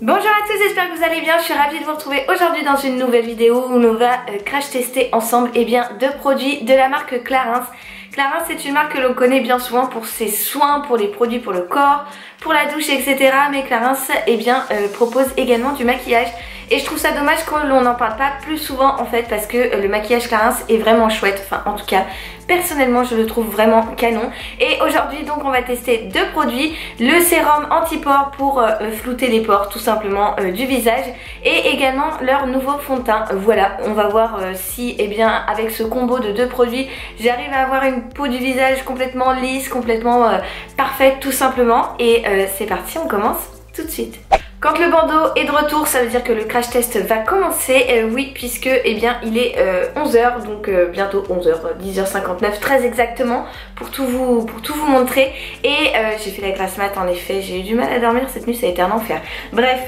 Bonjour à tous, j'espère que vous allez bien. Je suis ravie de vous retrouver aujourd'hui dans une nouvelle vidéo où on va crash tester ensemble deux produits de la marque Clarins. Clarins, c'est une marque que l'on connaît bien souvent pour ses soins, pour les produits pour le corps, pour la douche, etc. Mais Clarins propose également du maquillage. Et je trouve ça dommage qu'on n'en parle pas plus souvent en fait, parce que le maquillage Clarins est vraiment chouette. Enfin en tout cas personnellement je le trouve vraiment canon. Et aujourd'hui donc on va tester deux produits. Le sérum anti-pores pour flouter les pores tout simplement du visage, et également leur nouveau fond de teint. Voilà, on va voir si avec ce combo de deux produits j'arrive à avoir une peau du visage complètement lisse, complètement parfaite tout simplement. Et c'est parti, on commence tout de suite. Quand le bandeau est de retour, ça veut dire que le crash test va commencer. Oui, puisque il est 11h, donc bientôt 11h, 10h59 très exactement, pour tout vous montrer. Et j'ai fait la grasse mat en effet, j'ai eu du mal à dormir cette nuit, ça a été un enfer. Bref,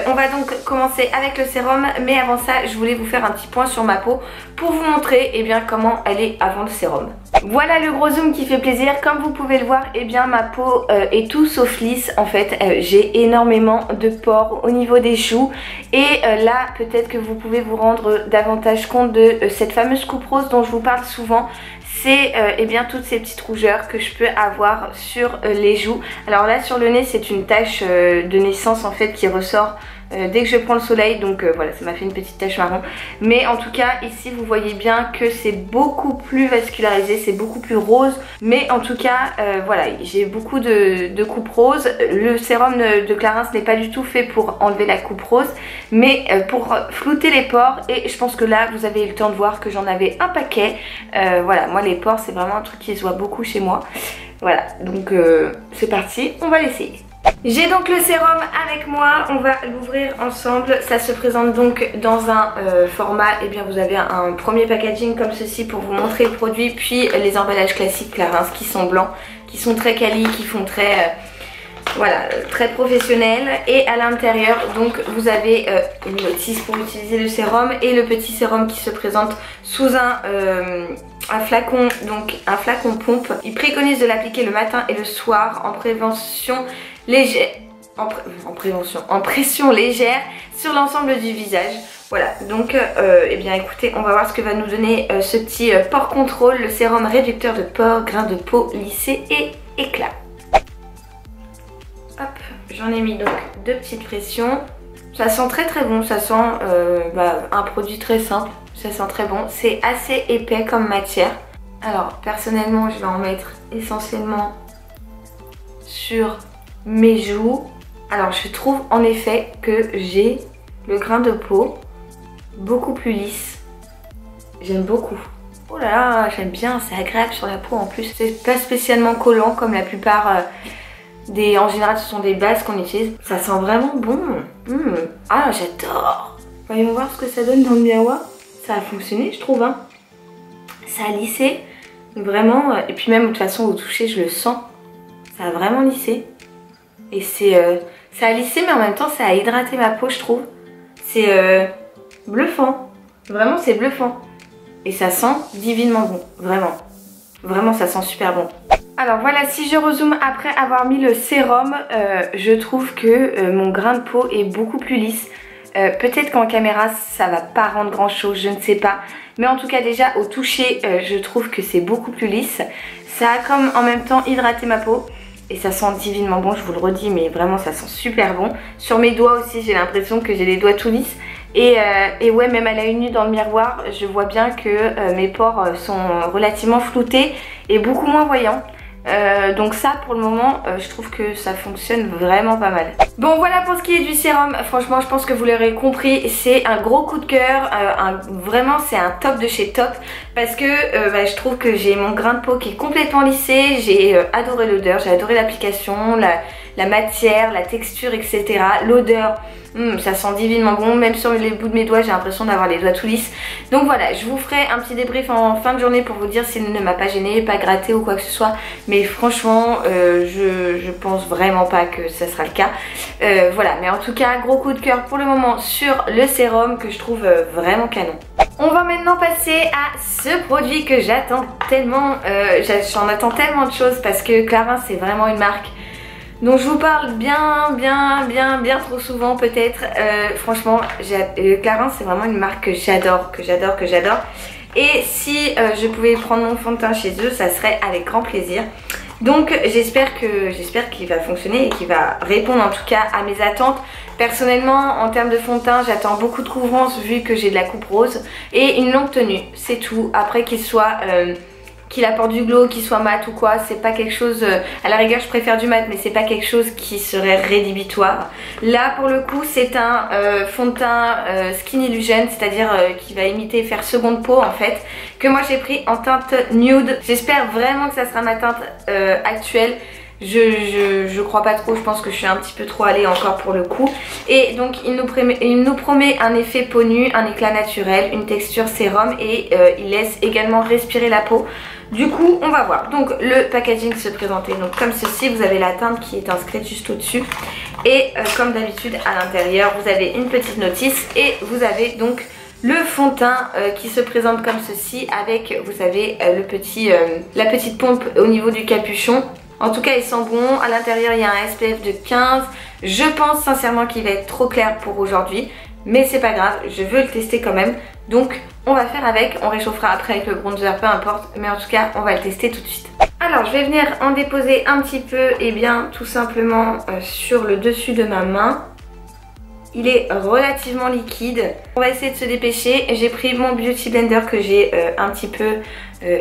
on va donc commencer avec le sérum, mais avant ça je voulais vous faire un petit point sur ma peau pour vous montrer comment elle est avant le sérum. Voilà le gros zoom qui fait plaisir. Comme vous pouvez le voir, ma peau est tout sauf lisse en fait. J'ai énormément de pores au niveau des joues, et là peut-être que vous pouvez vous rendre davantage compte de cette fameuse coupe rose dont je vous parle souvent. C'est toutes ces petites rougeurs que je peux avoir sur les joues. Alors là sur le nez, c'est une tache de naissance en fait qui ressort dès que je prends le soleil, donc voilà, ça m'a fait une petite tache marron. Mais en tout cas ici vous voyez bien que c'est beaucoup plus vascularisé, c'est beaucoup plus rose. Mais en tout cas voilà, j'ai beaucoup de coupe rose. Le sérum de Clarins n'est pas du tout fait pour enlever la coupe rose, mais pour flouter les pores. Et je pense que là vous avez eu le temps de voir que j'en avais un paquet. Voilà, moi les pores c'est vraiment un truc qui se voit beaucoup chez moi. Voilà, donc c'est parti, on va l'essayer. J'ai donc le sérum avec moi, on va l'ouvrir ensemble. Ça se présente donc dans un format, vous avez un premier packaging comme ceci pour vous montrer le produit, puis les emballages classiques Clarins qui sont blancs, qui sont très quali, qui font très très professionnel. Et à l'intérieur donc vous avez une notice pour utiliser le sérum, et le petit sérum qui se présente sous un flacon, donc un flacon pompe. Il préconise de l'appliquer le matin et le soir en prévention légère, en pression légère sur l'ensemble du visage. Voilà, donc écoutez, on va voir ce que va nous donner ce petit pore contrôle, le sérum réducteur de pores, grains de peau lissés et éclats. Hop, j'en ai mis donc deux petites pressions. Ça sent très très bon, ça sent un produit très simple, ça sent très bon. C'est assez épais comme matière. Alors personnellement je vais en mettre essentiellement sur mes joues. Alors je trouve en effet que j'ai le grain de peau beaucoup plus lisse. J'aime beaucoup. Oh là là, j'aime bien, c'est agréable sur la peau en plus. C'est pas spécialement collant comme la plupart en général ce sont des bases qu'on utilise. Ça sent vraiment bon. Ah j'adore. Voyons voir ce que ça donne dans le miroir. Ça a fonctionné je trouve hein. Ça a lissé vraiment, et puis même de toute façon au toucher je le sens. Ça a vraiment lissé. Et ça a lissé mais en même temps ça a hydraté ma peau je trouve. C'est bluffant. Vraiment c'est bluffant. Et ça sent divinement bon. Vraiment. Vraiment ça sent super bon. Alors voilà, si je rezoome après avoir mis le sérum, je trouve que mon grain de peau est beaucoup plus lisse. Peut-être qu'en caméra ça va pas rendre grand chose, je ne sais pas. Mais en tout cas déjà au toucher je trouve que c'est beaucoup plus lisse. Ça a comme en même temps hydraté ma peau. Et ça sent divinement bon, je vous le redis, mais vraiment ça sent super bon. Sur mes doigts aussi j'ai l'impression que j'ai les doigts tout lisses. Et ouais, même à l'œil nu dans le miroir, je vois bien que mes pores sont relativement floutés et beaucoup moins voyants. Donc ça pour le moment je trouve que ça fonctionne vraiment pas mal. Bon voilà pour ce qui est du sérum. Franchement je pense que vous l'aurez compris, c'est un gros coup de cœur. Vraiment c'est un top de chez top, parce que je trouve que j'ai mon grain de peau qui est complètement lissé. J'ai adoré l'odeur, j'ai adoré l'application, la matière, la texture, etc. L'odeur, ça sent divinement bon. Même sur les bouts de mes doigts j'ai l'impression d'avoir les doigts tout lisses. Donc voilà, je vous ferai un petit débrief en fin de journée pour vous dire s'il ne m'a pas gêné, pas gratté ou quoi que ce soit. Mais franchement je pense vraiment pas que ça sera le cas. Voilà, mais en tout cas gros coup de cœur pour le moment sur le sérum que je trouve vraiment canon. On va maintenant passer à ce produit que j'attends tellement. J'en attends tellement de choses, parce que Clarins c'est vraiment une marque dont je vous parle bien trop souvent peut-être. Franchement, Clarins c'est vraiment une marque que j'adore. Et si je pouvais prendre mon fond de teint chez eux, ça serait avec grand plaisir. Donc j'espère qu'il va fonctionner et qu'il va répondre en tout cas à mes attentes. Personnellement, en termes de fond de teint, j'attends beaucoup de couvrance vu que j'ai de la coupe rose et une longue tenue, c'est tout. Après qu'il apporte du glow, qu'il soit mat ou quoi, c'est pas quelque chose, à la rigueur je préfère du mat mais c'est pas quelque chose qui serait rédhibitoire. Là pour le coup c'est un fond de teint Skin Illusion, c'est-à-dire qui va imiter faire seconde peau en fait, que moi j'ai pris en teinte nude. J'espère vraiment que ça sera ma teinte actuelle. Je crois pas trop, je pense que je suis un petit peu trop allée encore pour le coup. Et donc il nous promet un effet peau nue, un éclat naturel, une texture sérum et il laisse également respirer la peau. Du coup on va voir. Donc le packaging se présentait donc comme ceci, vous avez la teinte qui est inscrite juste au dessus. Et comme d'habitude à l'intérieur vous avez une petite notice et vous avez donc le fond de teint qui se présente comme ceci avec, vous savez, la petite pompe au niveau du capuchon. En tout cas il sent bon, à l'intérieur il y a un SPF de 15. Je pense sincèrement qu'il va être trop clair pour aujourd'hui, mais c'est pas grave, je veux le tester quand même. Donc on va faire avec, on réchauffera après avec le bronzer, peu importe, mais en tout cas on va le tester tout de suite. Alors je vais venir en déposer un petit peu, et bien tout simplement sur le dessus de ma main. Il est relativement liquide. On va essayer de se dépêcher. J'ai pris mon Beauty Blender que j'ai un petit peu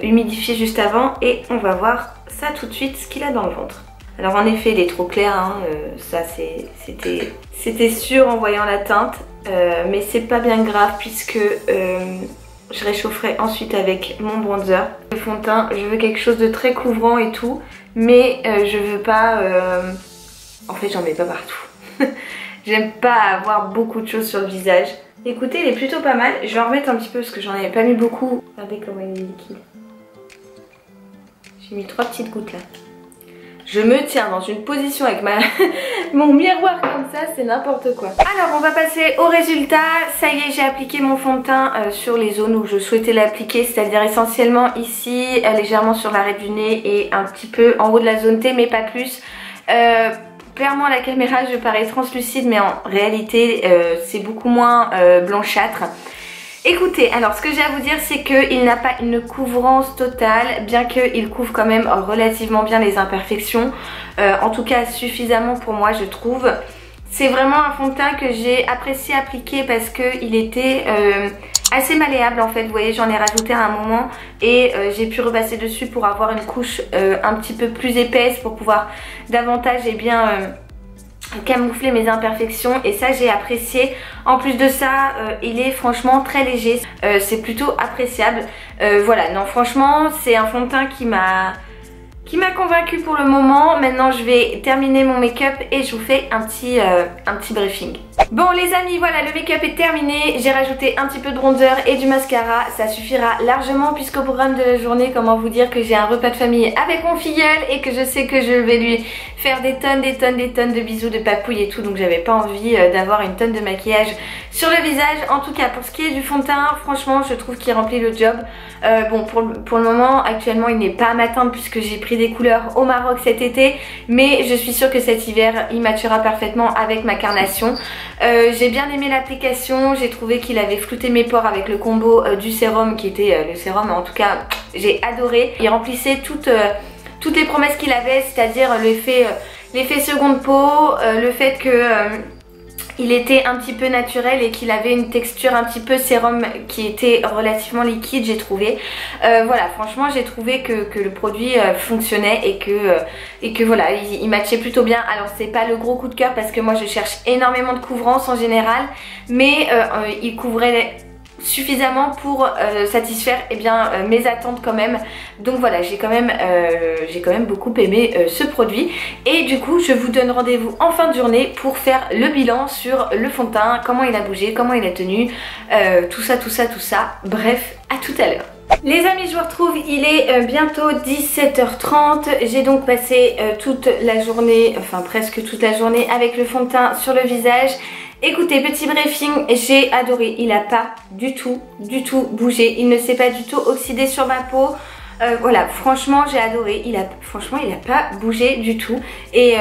humidifié juste avant et on va voir ça tout de suite ce qu'il a dans le ventre. Alors en effet il est trop clair, hein, ça c'était sûr en voyant la teinte, mais c'est pas bien grave puisque je réchaufferai ensuite avec mon bronzer. Le fond de teint, je veux quelque chose de très couvrant et tout, mais je veux pas... En fait j'en mets pas partout. J'aime pas avoir beaucoup de choses sur le visage. Écoutez, il est plutôt pas mal. Je vais en remettre un petit peu parce que j'en avais pas mis beaucoup. Regardez comment il est liquide. J'ai mis 3 petites gouttes là. Je me tiens dans une position avec mon miroir comme ça, c'est n'importe quoi. Alors on va passer au résultat. Ça y est, j'ai appliqué mon fond de teint sur les zones où je souhaitais l'appliquer, c'est-à-dire essentiellement ici, légèrement sur l'arrêt du nez et un petit peu en haut de la zone T, mais pas plus. Clairement à la caméra je parais translucide, mais en réalité c'est beaucoup moins blanchâtre. Écoutez, alors ce que j'ai à vous dire c'est qu'il n'a pas une couvrance totale, bien qu'il couvre quand même relativement bien les imperfections, en tout cas suffisamment pour moi je trouve. C'est vraiment un fond de teint que j'ai apprécié appliquer parce qu'il était assez malléable en fait. Vous voyez, j'en ai rajouté à un moment et j'ai pu repasser dessus pour avoir une couche un petit peu plus épaisse pour pouvoir davantage camoufler mes imperfections, et ça j'ai apprécié. En plus de ça il est franchement très léger, c'est plutôt appréciable. Voilà, non franchement c'est un fond de teint qui m'a convaincue pour le moment. Maintenant je vais terminer mon make-up et je vous fais un petit briefing. Bon les amis, voilà, le make-up est terminé. J'ai rajouté un petit peu de bronzer et du mascara. Ça suffira largement puisqu'au programme de la journée, comment vous dire que j'ai un repas de famille avec mon filleul et que je sais que je vais lui faire des tonnes de bisous, de papouilles et tout. Donc j'avais pas envie d'avoir une tonne de maquillage sur le visage. En tout cas pour ce qui est du fond de teint, franchement je trouve qu'il remplit le job. Bon pour le moment actuellement il n'est pas à ma teinte puisque j'ai pris des couleurs au Maroc cet été, mais je suis sûre que cet hiver il matchera parfaitement avec ma carnation. J'ai bien aimé l'application, j'ai trouvé qu'il avait flouté mes pores avec le combo du sérum qui était le sérum, en tout cas j'ai adoré. Il remplissait toutes les promesses qu'il avait, c'est-à-dire l'effet seconde peau, le fait que il était un petit peu naturel et qu'il avait une texture un petit peu sérum qui était relativement liquide, j'ai trouvé. Voilà, franchement j'ai trouvé que le produit fonctionnait et que voilà, il matchait plutôt bien. Alors c'est pas le gros coup de cœur parce que moi je cherche énormément de couvrance en général, mais il couvrait suffisamment pour satisfaire mes attentes quand même. Donc voilà, j'ai quand même beaucoup aimé ce produit. Et du coup je vous donne rendez-vous en fin de journée pour faire le bilan sur le fond de teint, comment il a bougé, comment il a tenu, tout ça. Bref, à tout à l'heure. Les amis, je vous retrouve, il est bientôt 17h30. J'ai donc passé toute la journée, enfin presque toute la journée avec le fond de teint sur le visage. Écoutez, petit briefing, j'ai adoré, il n'a pas du tout bougé, il ne s'est pas du tout oxydé sur ma peau. Voilà, franchement j'ai adoré, franchement il a pas bougé du tout et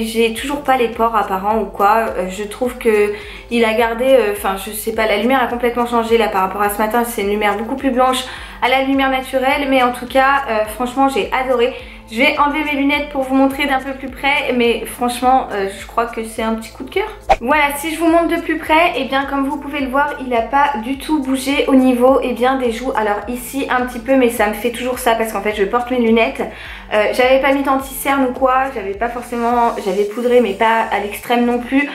j'ai toujours pas les pores apparents ou quoi. Je trouve que il a gardé, enfin je sais pas, la lumière a complètement changé là par rapport à ce matin, c'est une lumière beaucoup plus blanche à la lumière naturelle, mais en tout cas franchement j'ai adoré. Je vais enlever mes lunettes pour vous montrer d'un peu plus près, mais franchement je crois que c'est un petit coup de cœur. Voilà, si je vous montre de plus près, et bien comme vous pouvez le voir, il n'a pas du tout bougé au niveau des joues. Alors ici un petit peu, mais ça me fait toujours ça parce qu'en fait je porte mes lunettes. J'avais pas mis d'anti-cerne ou quoi, j'avais poudré mais pas à l'extrême non plus.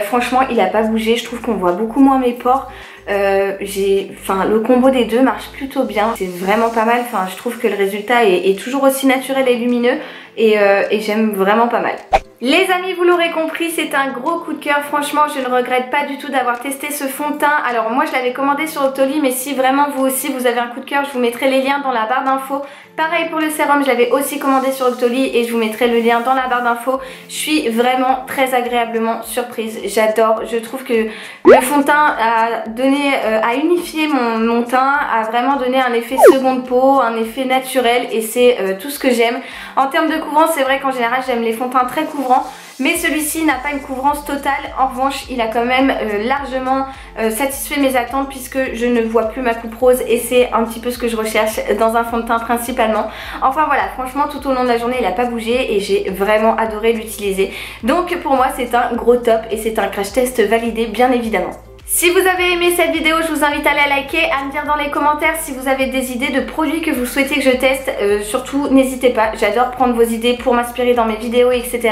Franchement il n'a pas bougé, je trouve qu'on voit beaucoup moins mes pores. Le combo des deux marche plutôt bien, c'est vraiment pas mal. Enfin, je trouve que le résultat est toujours aussi naturel et lumineux et j'aime vraiment pas mal. Les amis, vous l'aurez compris, c'est un gros coup de cœur. Franchement, je ne regrette pas du tout d'avoir testé ce fond de teint. Alors moi, je l'avais commandé sur Octoly, mais si vraiment vous aussi vous avez un coup de cœur, je vous mettrai les liens dans la barre d'infos. Pareil pour le sérum, je l'avais aussi commandé sur Octoly et je vous mettrai le lien dans la barre d'infos. Je suis vraiment très agréablement surprise. J'adore. Je trouve que le fond de teint a unifié mon teint, a vraiment donné un effet seconde peau, un effet naturel et c'est tout ce que j'aime. En termes de couvrance, c'est vrai qu'en général, j'aime les fonds de teint très couvrants. Mais celui-ci n'a pas une couvrance totale. En revanche, il a quand même largement satisfait mes attentes puisque je ne vois plus ma coupe rose et c'est un petit peu ce que je recherche dans un fond de teint principalement. Enfin voilà, franchement tout au long de la journée il n'a pas bougé et j'ai vraiment adoré l'utiliser. Donc pour moi c'est un gros top et c'est un crash test validé bien évidemment. Si vous avez aimé cette vidéo, je vous invite à la liker, à me dire dans les commentaires si vous avez des idées de produits que vous souhaitez que je teste. Surtout, n'hésitez pas, j'adore prendre vos idées pour m'inspirer dans mes vidéos, etc.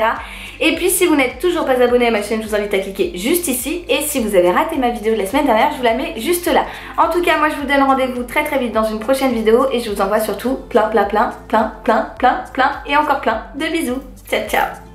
Et puis si vous n'êtes toujours pas abonné à ma chaîne, je vous invite à cliquer juste ici. Et si vous avez raté ma vidéo de la semaine dernière, je vous la mets juste là. En tout cas, moi je vous donne rendez-vous très vite dans une prochaine vidéo. Et je vous envoie surtout plein et encore plein de bisous. Ciao ciao.